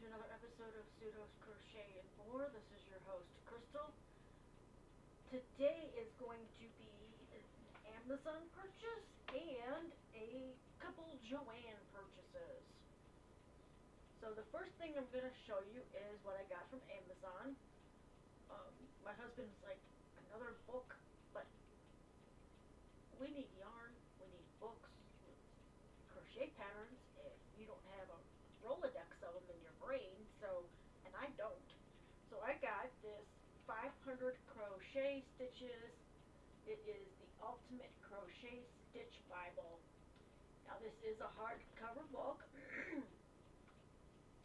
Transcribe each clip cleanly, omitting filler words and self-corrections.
to another episode of Pseudo's Crochet and More. This is your host, Crystal. Today is going to be an Amazon purchase and a couple JoAnn purchases. So the first thing I'm going to show you is what I got from Amazon. My husband's like, another book, but we need yarn, we need books, crochet patterns if you don't have a Rolodex of them in your brain, and I don't. So I got this 500 crochet stitches. It is the Ultimate Crochet Stitch Bible. Now this is a hardcover book.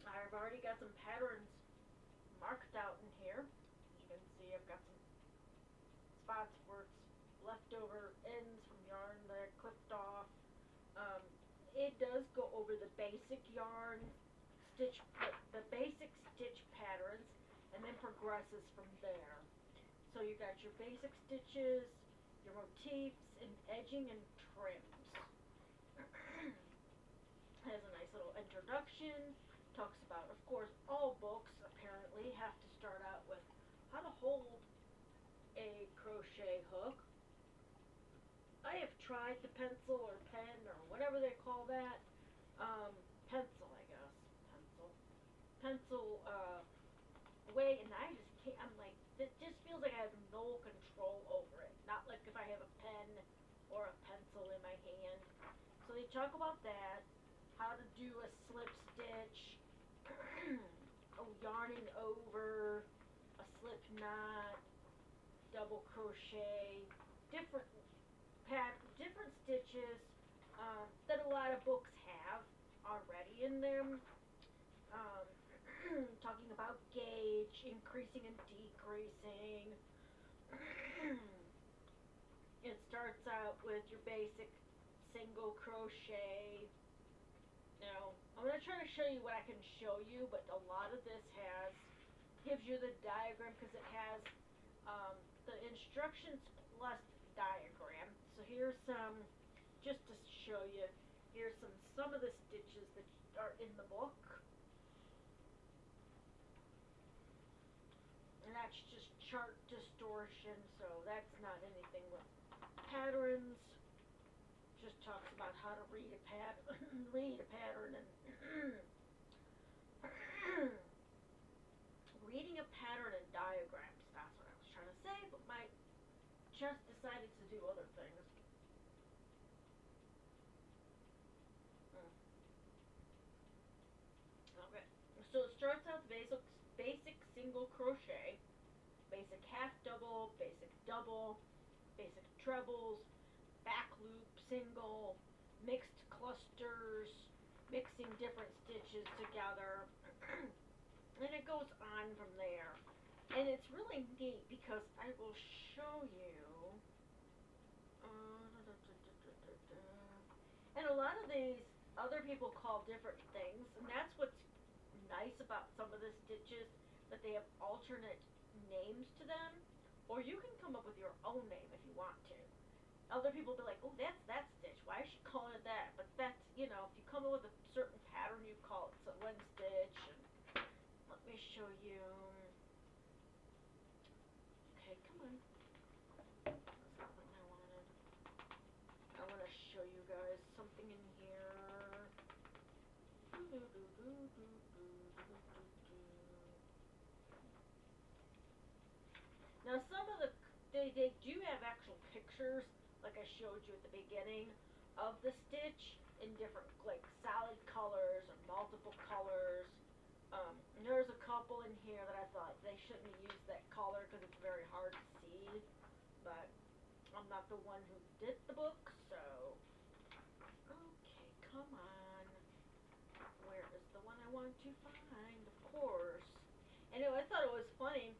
I've already got some patterns marked out in here. As you can see, I've got some spots where it's leftover ends from yarn that I clipped off. It does go over the basic yarn the basic stitch patterns, and then progresses from there. So you got your basic stitches, your motifs, and edging and trims. Has a nice little introduction. Talks about, of course, all books apparently have to start out with how to hold a crochet hook. I have tried the pencil or pen or whatever they call that. Pencil, I guess. Pencil way, and I just can't. I'm like, it just feels like I have no control over it. Not like if I have a pen or a pencil in my hand. So they talk about that, how to do a slip stitch, yarning over, a slip knot, double crochet, different stitches that a lot of books have already in them. Talking about gauge, increasing and decreasing. It starts out with your basic single crochet. Now, I'm going to try to show you what I can show you, but a lot of this gives you the diagram because it has the instructions plus diagram. So here's some, just to show you, here's some of the stitches that are in the book. And that's just chart distortion, so that's not anything with patterns. Just talks about how to read a pattern and reading a pattern and diagrams. That's what I was trying to say, but my chest decided to do other things. Okay, so it starts out basic single crochet, basic half double, basic double, basic trebles, back loop single, mixed clusters, mixing different stitches together, and it goes on from there. And it's really neat because I will show you. And a lot of these other people call different things, and that's what's nice about some of the stitches, that they have alternate names to them, or you can come up with your own name if you want to. Other people will be like, oh, that's that stitch, why is she calling it that? But that's, if you come up with a certain pattern, you call it one stitch. And let me show you. Okay, come on. That's not what I wanted. I want to show you guys something in here. Now some of they do have actual pictures, like I showed you at the beginning, of the stitch in different, like, solid colors or multiple colors. And there's a couple in here that I thought they shouldn't have used that color because it's very hard to see, but I'm not the one who did the book, so. Okay, come on. Where is the one I want to find? Of course. Anyway, I thought it was funny.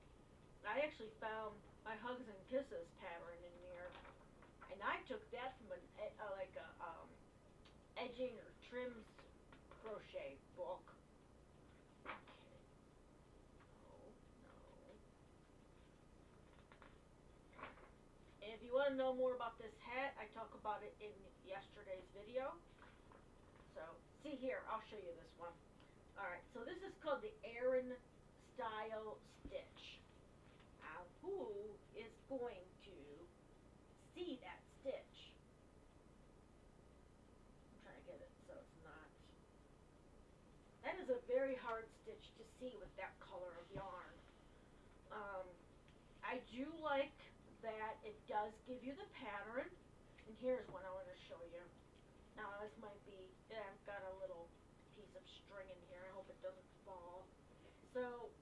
I actually found my Hugs and Kisses pattern in here, and I took that from a edging or trims crochet book. Okay. No. And if you want to know more about this hat, I talk about it in yesterday's video. So, see here, I'll show you this one. Alright, so this is called the Aran style stitch. Now, who is going to see that stitch? I'm trying to get it so it's not. That is a very hard stitch to see with that color of yarn. I do like that it does give you the pattern, and here's one I want to show you. Now this might be, I've got a little piece of string in here, I hope it doesn't fall. So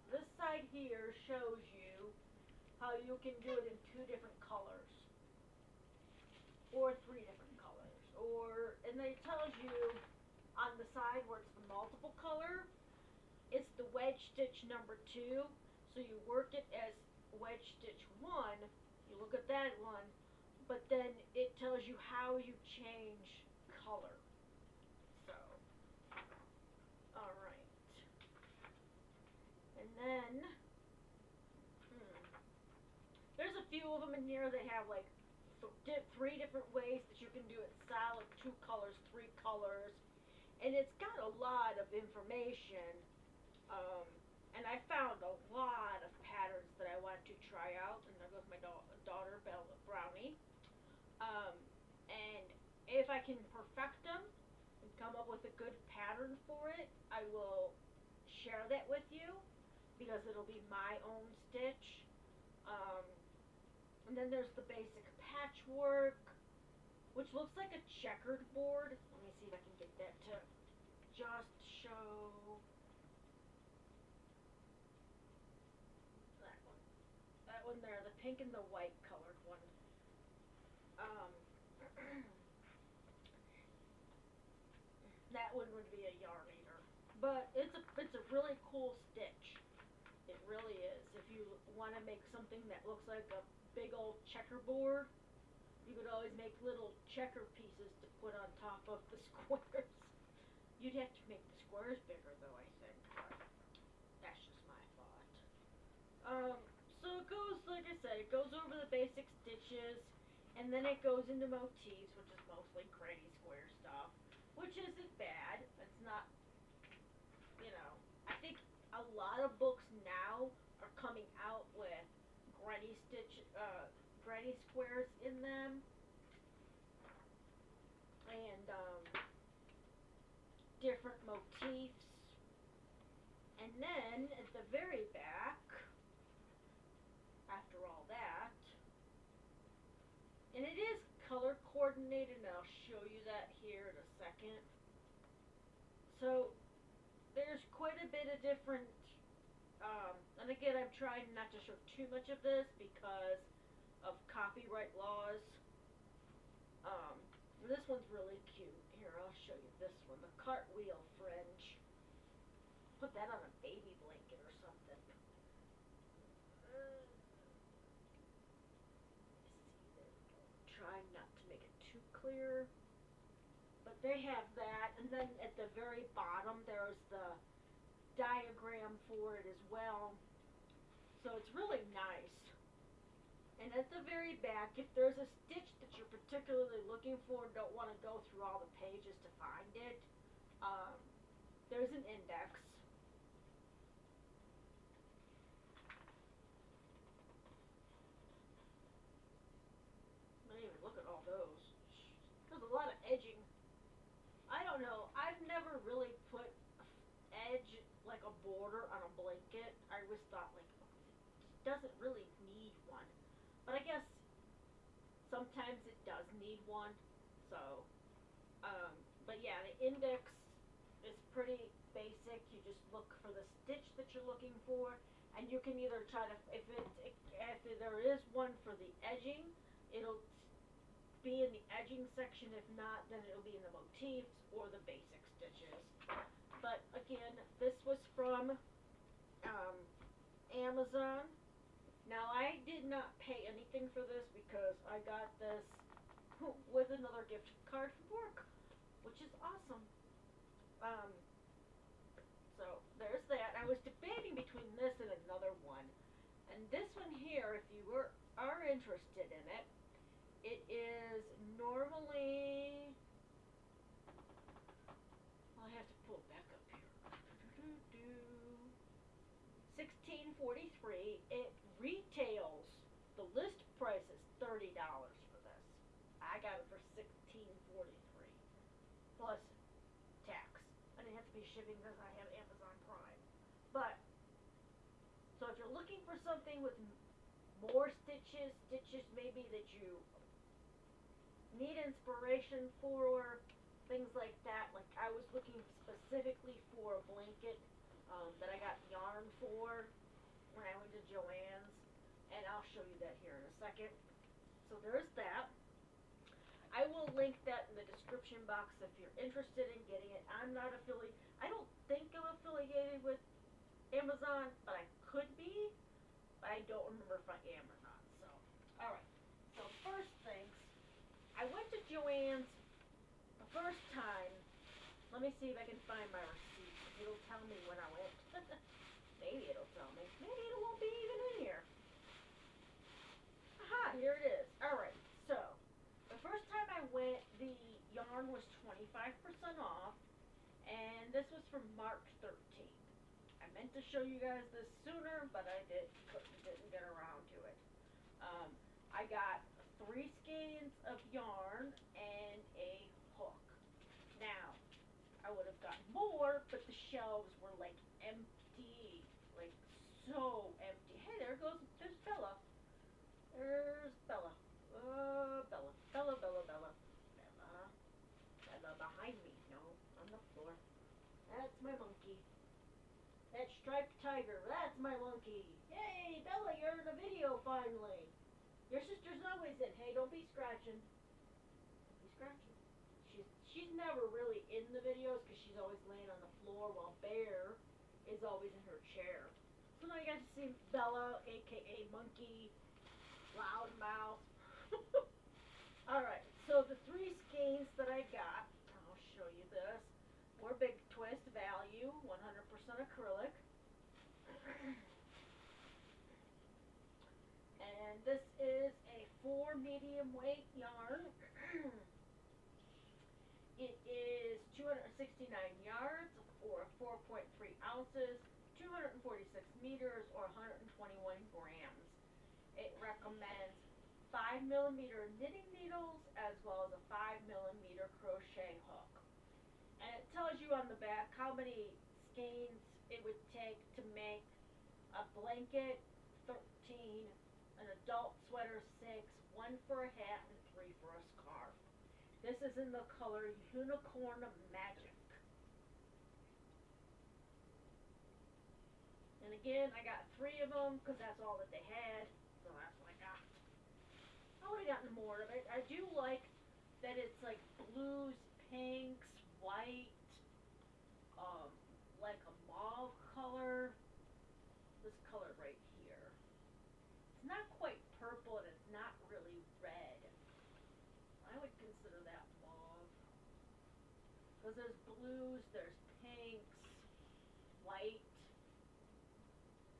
this side here shows you how you can do it in 2 different colors, or 3 different colors, and then it tells you on the side where it's the multiple color, it's the wedge stitch number 2, so you work it as wedge stitch 1, you look at that one, but then it tells you how you change color. So, alright. And then, there's a few of them in here that have like 3 different ways that you can do it, solid, 2 colors, 3 colors, and it's got a lot of information. And I found a lot of patterns that I want to try out, and there goes my daughter, Brownie. And if I can perfect them and come up with a good pattern for it, I will share that with you, because it'll be my own stitch. And then there's the basic patchwork, which looks like a checkered board. Let me see if I can get that to just show. That one there, the pink and the white colored one. That one would be a yarn eater, but it's a really cool stitch. It really is. If you want to make something that looks like a big old checkerboard, you could always make little checker pieces to put on top of the squares. You'd have to make the squares bigger though, I think, but that's just my thought. So it goes, like I said, it goes over the basic stitches, and then it goes into motifs, which is mostly granny square stuff, which isn't bad. It's not, I think a lot of books now are coming out with granny squares in them, and different motifs. And then at the very back, after all that, and it is color coordinated, and I'll show you that here in a second. So there's quite a bit of different, and again, I'm trying not to show too much of this because of copyright laws. This one's really cute. Here, I'll show you this one, the cartwheel fringe. Put that on a baby blanket or something. Trying not to make it too clear, but they have that, and then at the very bottom there's the diagram for it as well, so it's really nice. And at the very back, if there's a stitch that you're particularly looking for and don't want to go through all the pages to find it, there's an index. Even look at all those. There's a lot of edging. I don't know. I've never really put edge, like a border on a blanket. I always thought, like, it doesn't really need one. But I guess sometimes it does need one. So, but yeah, the index is pretty basic. You just look for the stitch that you're looking for, and you can either try to, if there is one for the edging, it'll be in the edging section. If not, then it'll be in the motifs or the basic stitches. But again, this was from Amazon. Now, I did not pay anything for this because I got this with another gift card from work, which is awesome. So there's that. I was debating between this and another one, and this one here, if you are interested in it, it is normally plus tax. I didn't have to pay shipping because I have Amazon Prime. But, so if you're looking for something with more stitches maybe that you need inspiration for, things like that. Like I was looking specifically for a blanket that I got yarn for when I went to JoAnn's, and I'll show you that here in a second. So there's that. I will link that in the description box if you're interested in getting it. I'm not affiliated. I don't think I'm affiliated with Amazon, but I could be. But I don't remember if I am or not. So, all right. So first things, I went to JoAnn's the first time. Let me see if I can find my receipt. It'll tell me when I went. Maybe it'll tell me. Maybe it won't be even in here. Aha, here it is. Alright, so the first time I went, the yarn was 25% off, and this was from March 13th. I meant to show you guys this sooner, but I didn't get around to it. I got 3 skeins of yarn and a hook. Now, I would have gotten more, but the shelves were like empty, like so empty. Hey, there's Bella. There's Bella. Bella. Bella, Bella, Bella. Bella. Bella behind me. No, on the floor. That's my monkey. That striped tiger. That's my monkey. Yay, Bella, you're in the video finally. Your sister's always in. Hey, don't be scratching. Don't be scratching. She's never really in the videos because she's always laying on the floor while Bear is always in her chair. So now you guys see Bella, aka Monkey, Loudmouth. Alright, so the 3 skeins that I got, I'll show you this, were Big Twist Value, 100% acrylic. And this is a 4 medium weight yarn. It is 269 yards or 4.3 ounces, 246 meters or 121 grams. It recommends 5mm knitting needles as well as a 5mm crochet hook. And it tells you on the back how many skeins it would take to make a blanket, 13, an adult sweater, 6, 1 for a hat, and 3 for a scarf. This is in the color Unicorn Magic. And again, I got 3 of them because that's all that they had. So that's what I got. I would have gotten more of it. I do like that it's like blues, pinks, white, like a mauve color. This color right here. It's not quite purple and it's not really red. I would consider that mauve. Because there's blues, there's pinks, white.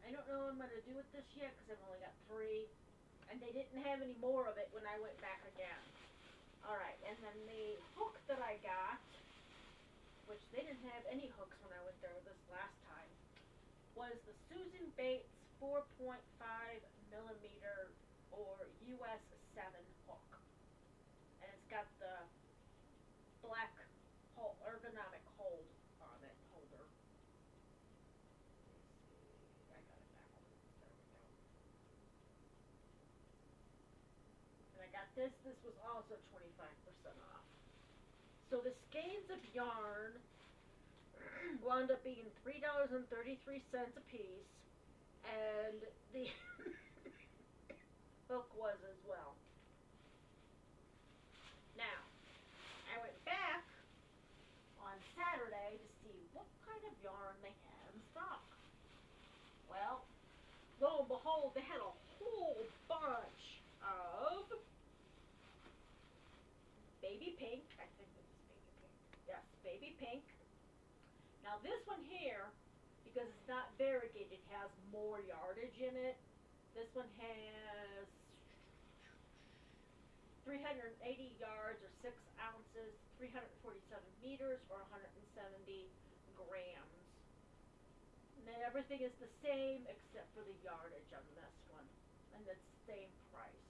I don't know what I'm going to do with this yet because I've only got 3. And they didn't have any more of it when I went back again. Alright, and then the hook that I got, which they didn't have any hooks when I went there this last time, was the Susan Bates 4.5mm or US 7 hook. And it's got the black ergonomic hold on it, holder. Let's see, I got it backwards. There we go. And I got this. This was also 25% off. So the skeins of yarn wound up being $3.33 a piece, and the hook was as well. Now, I went back on Saturday to see what kind of yarn they had in stock. Well, lo and behold, they had a whole bunch of baby pink. I think it was baby pink. Yes, baby pink. Now this one here, because it's not variegated, has more yardage in it. This one has 380 yards or 6 ounces, 347 meters or 170 grams. And then everything is the same except for the yardage on this one. And it's the same price.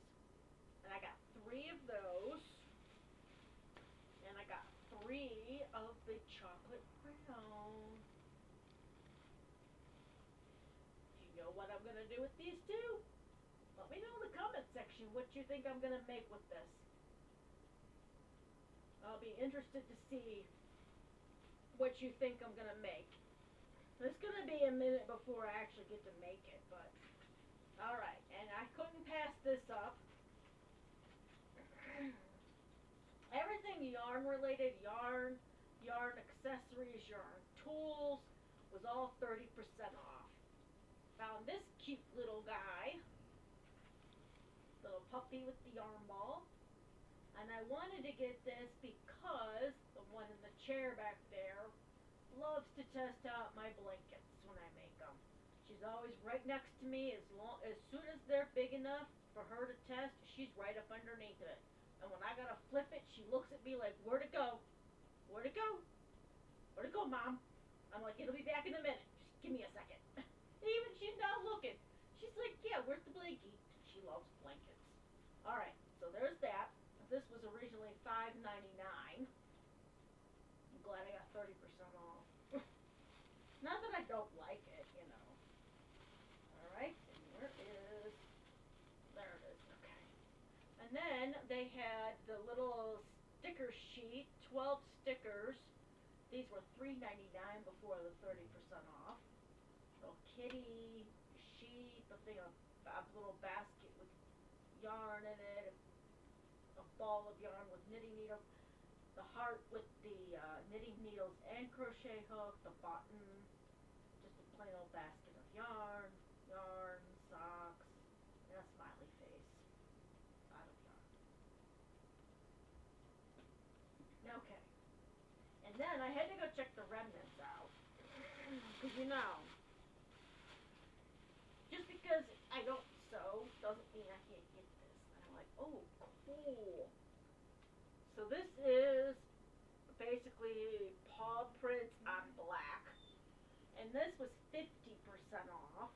And I got 3 of those. And I got 3 of the chocolate brown. Do you know what I'm going to do with these two? Let me know in the comment section what you think I'm going to make with this. I'll be interested to see what you think I'm going to make. It's going to be a minute before I actually get to make it, but alright, and I couldn't pass this up. Everything yarn related, yarn accessories, yarn tools, was all 30% off. Found this cute little guy, little puppy with the yarn ball. And I wanted to get this because the one in the chair back there loves to test out my blankets when I make them. She's always right next to me. As soon as they're big enough for her to test, she's right up underneath it. And when I gotta flip it, she looks at me like, where'd it go? Where'd it go? Where'd it go, Mom? I'm like, it'll be back in a minute. Just give me a second. Even she's not looking. She's like, yeah, where's the blankie? She loves blankets. Alright, so there's that. This was originally $5.99. I'm glad I got 30% off. Not that I don't like it, you know. Alright, and there it is, okay. And then they had the little sticker sheet, 12 stickers. These were $3.99 before the 30% off. Little kitty sheet, the thing, a little basket with yarn in it, a ball of yarn with knitting needles, the heart with the knitting needles and crochet hook, the button, just a plain old basket of yarn, socks, and a smiley face out of yarn. Okay. And then I had to go check the remnants out. Because you know, just because I don't sew doesn't mean I can't get this. And I'm like, oh, cool. So this is basically paw prints on black. And this was 50% off.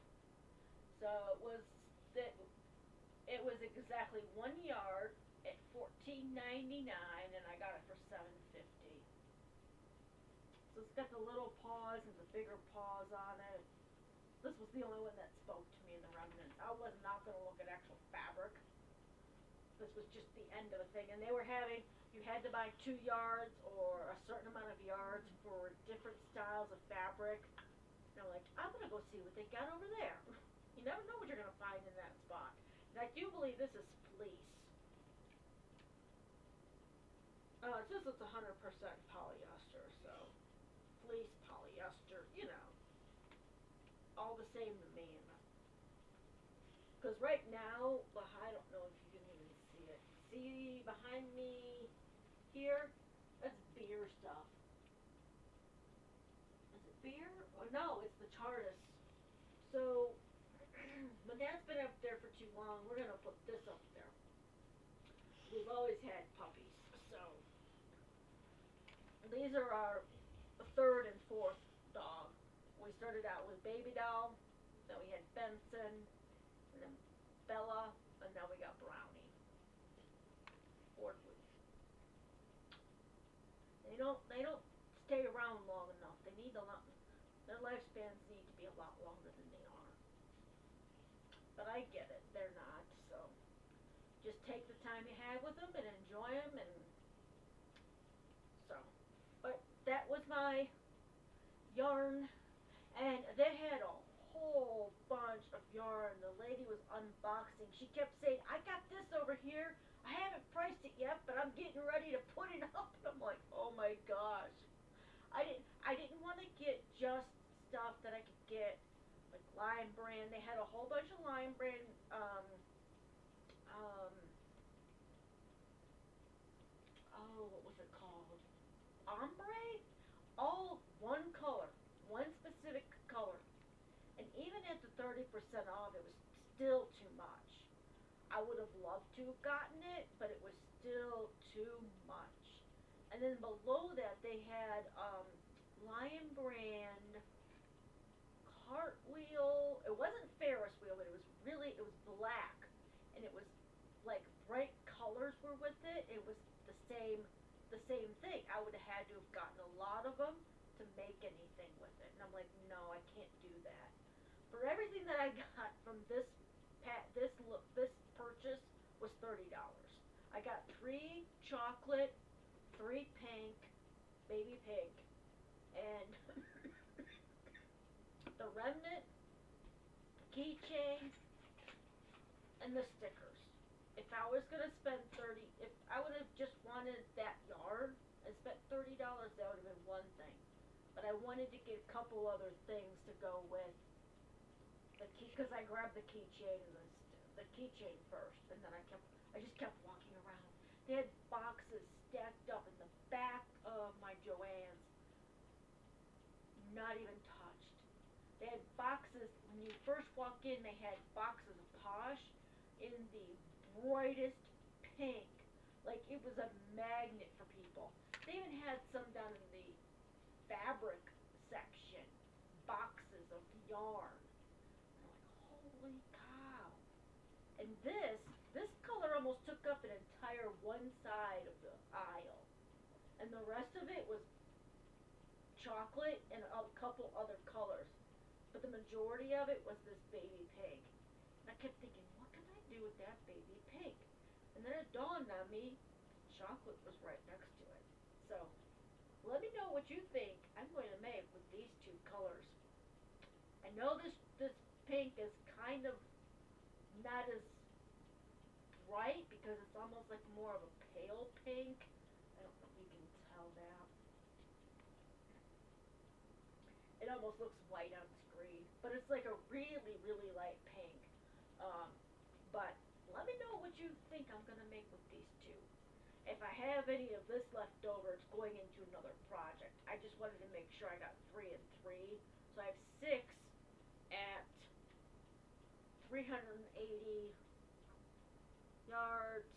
So it was exactly 1 yard at $14.99, and I got it for $7.50. So it's got the little paws and the bigger paws on it. This was the only one that spoke to me in the remnants. I was not going to look at actual fabric. This was just the end of a thing. And they were having, you had to buy 2 yards or a certain amount of yards for different styles of fabric. And I'm like, I'm going to go see what they got over there. You never know what you're going to find in that spot. And I do believe this is fleece. It says it's 100% polyester, so fleece, polyester, you know, all the same to me. Because right now, I don't know if you can even see it. See behind me here? That's beer stuff. Is it beer? Oh, no, it's the TARDIS. So, but that's been up there for too long. We're going to put this up there. We've always had puppies, so these are our third and fourth dog. We started out with Baby Doll, then we had Benson, and then Bella, and now we got Brownie. Fourthly. They don't stay around long enough. They need a lot. Their lifespans need to be a lot longer than they are. But I get it. They're not. So just take the time you have with them and enjoy them. And so, but that was my yarn, and they had a whole bunch of yarn. The lady was unboxing. She kept saying, I got this over here. I haven't priced it yet, but I'm getting ready to put it up. And I'm like, oh my gosh. I didn't want to get just stuff that I could get, like Lion Brand. They had a whole bunch of Lion Brand, what was it called? Ombre? All one color, one specific color. And even at the 30% off, it was still too much. I would have loved to have gotten it, but it was still too much. And then below that, they had Lion Brand Cartwheel. It wasn't Ferris wheel, but it was black, and it was like bright colors were with it. It was the the same thing. I would have had to have gotten a lot of them to make anything with it. And I'm like, no, I can't do that. For everything that I got from this purchase was $30. I got 3 chocolate, 3 pink, baby pink, and the remnant, keychain, and the stickers. If I was gonna spend if I would have just wanted that yarn and spent $30, that would have been one thing. But I wanted to get a couple other things to go with the key, because I grabbed the keychain and the keychain first, and then I just kept walking around. They had boxes stacked up in the back of my JoAnn's, not even touched. They had boxes, when you first walk in, they had boxes of Posh in the brightest pink. Like it was a magnet for people. They even had some down in the fabric section, boxes of yarn. And I'm like, holy cow. And this color almost took up an entire one side of the aisle. And the rest of it was chocolate and a couple other colors. But the majority of it was this baby pink. And I kept thinking, what can I do with that baby pink? And then it dawned on me, chocolate was right next to it. So, let me know what you think I'm going to make with these 2 colors. I know this pink is kind of not as bright because it's almost like more of a pale pink. I don't know if you can tell that. It almost looks white on screen, but it's like a really, really light pink. But let me know what you think I'm going to make with these 2. If I have any of this left over, it's going into another project. I just wanted to make sure I got 3 and 3. So I have 6 at 380 yards.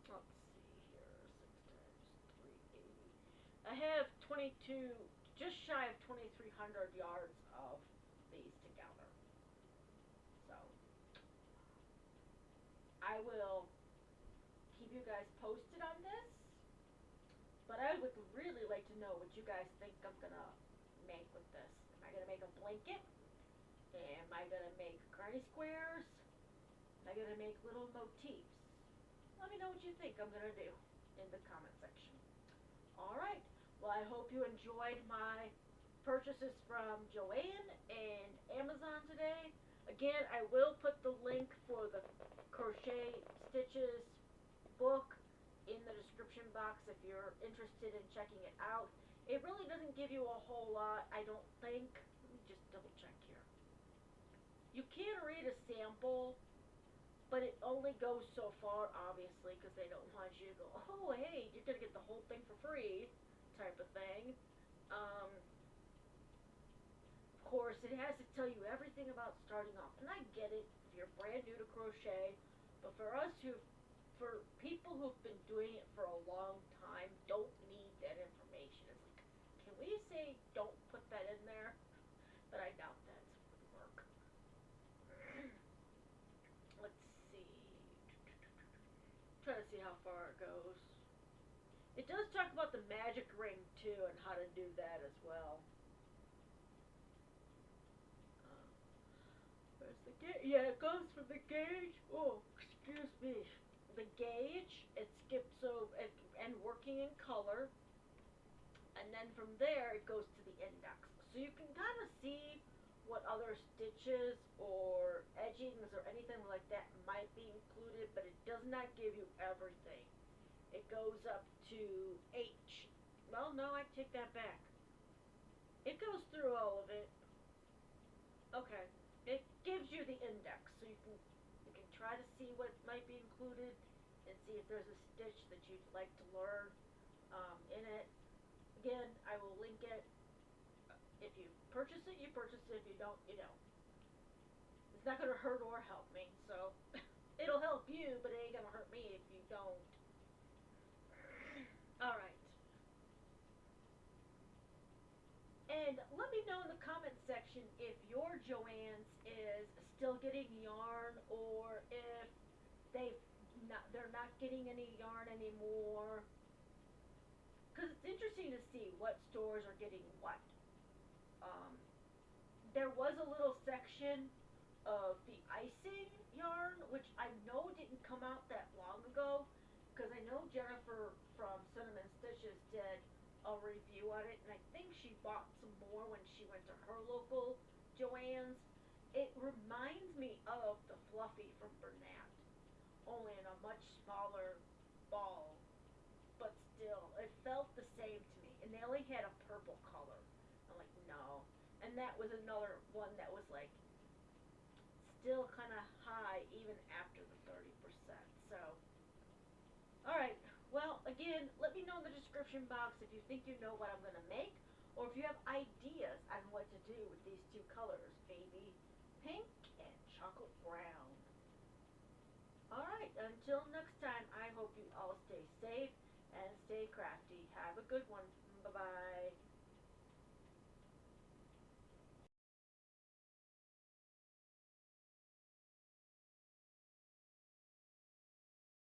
Let's see here, 6 times 380. I have 22, just shy of 2,300 yards of these together. So I will keep you guys posted on this. But I would really like to know what you guys think I'm gonna make with this. Am I gonna make a blanket? Am I gonna make granny squares? Am I gonna make little motifs? Let me know what you think I'm gonna do in the comment section. Alright, well I hope you enjoyed my purchases from JoAnn and Amazon today. Again, I will put the link for the Crochet Stitches book in the description box if you're interested in checking it out. It really doesn't give you a whole lot, I don't think. Let me just double check here. You can read a sample, but it only goes so far, obviously, because they don't want you to go, oh, hey, you're going to get the whole thing for free, type of thing. Of course, it has to tell you everything about starting off. And I get it if you're brand new to crochet, but for people who've been doing it for a long time, don't need that information. It's like, can we say don't put that in there? But I doubt that would work. Let's see. Try to see how far it goes. It does talk about the magic ring too and how to do that as well. Where's the gauge? Yeah, it goes from the gauge. Oh, excuse me. The gauge, it skips over and working in color, and then from there it goes to the index. So you can kind of see what other stitches or edgings or anything like that might be included, but it does not give you everything. It goes up to H. Well, no, I take that back. It goes through all of it. Okay. It gives you the index, so you can try to see what might be included and see if there's a stitch that you'd like to learn in it. Again, I will link it. If you purchase it, you purchase it. If you don't, you don't. It's not going to hurt or help me, so it'll help you, but it ain't going to hurt me if you don't. Alright. And let me know in the comment section if your JoAnn's is still getting yarn, or if they're not getting any yarn anymore. see what stores are getting what. Um, there was a little section of the icing yarn, which I know didn't come out that long ago, because I know Jennifer from Cinnamon Stitches did a review on it, and I think she bought some more when she went to her local JoAnn's. It reminds me of the Fluffy from Bernat, only in a much smaller ball, but still, it felt the same to me. And they only had a purple color. I'm like, no. And that was another one that was like still kind of high even after the 30%. So, alright. Well, again, let me know in the description box if you think you know what I'm going to make, or if you have ideas on what to do with these two colors, baby pink and chocolate brown. Alright, until next time, I hope you all stay safe and stay crafty. Have a good one. Bye-bye.